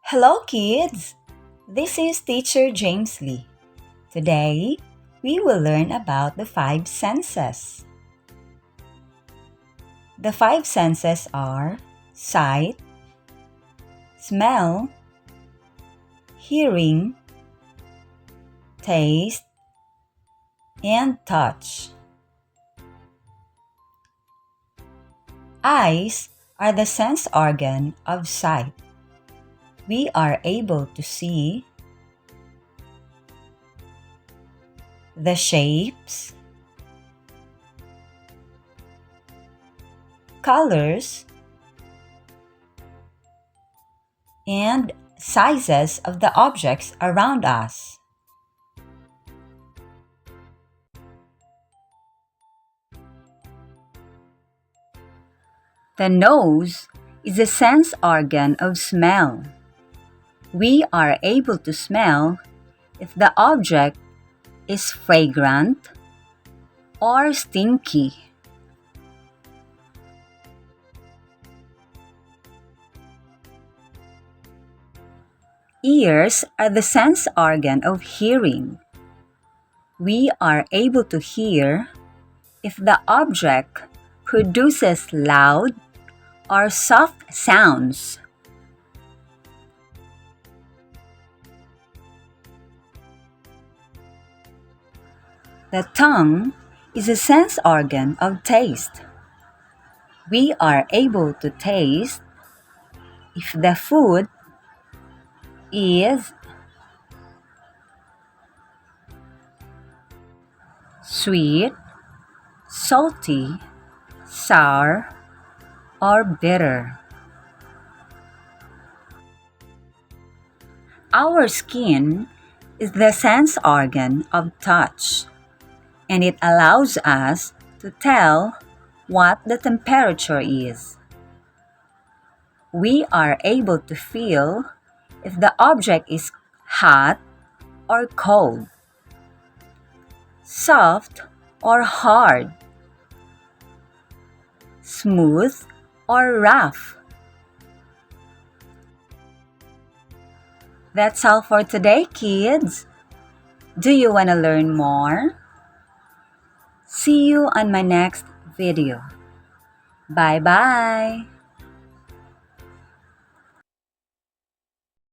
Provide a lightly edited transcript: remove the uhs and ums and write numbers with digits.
Hello, kids! This is Teacher James Lee. Today, we will learn about the five senses. The five senses are sight, smell, hearing, taste, and touch. Eyes are the sense organ of sight. We are able to see the shapes, colors, and sizes of the objects around us. The nose is a sense organ of smell. We are able to smell if the object is fragrant or stinky. Ears are the sense organ of hearing. We are able to hear if the object produces loud or soft sounds. The tongue is a sense organ of taste. We are able to taste if the food is sweet, salty, sour, or bitter. Our skin is the sense organ of touch, and it allows us to tell what the temperature is. We are able to feel if the object is hot or cold, soft or hard, smooth or rough. That's all for today, kids. Do you want to learn more? See you on my next video. Bye-bye!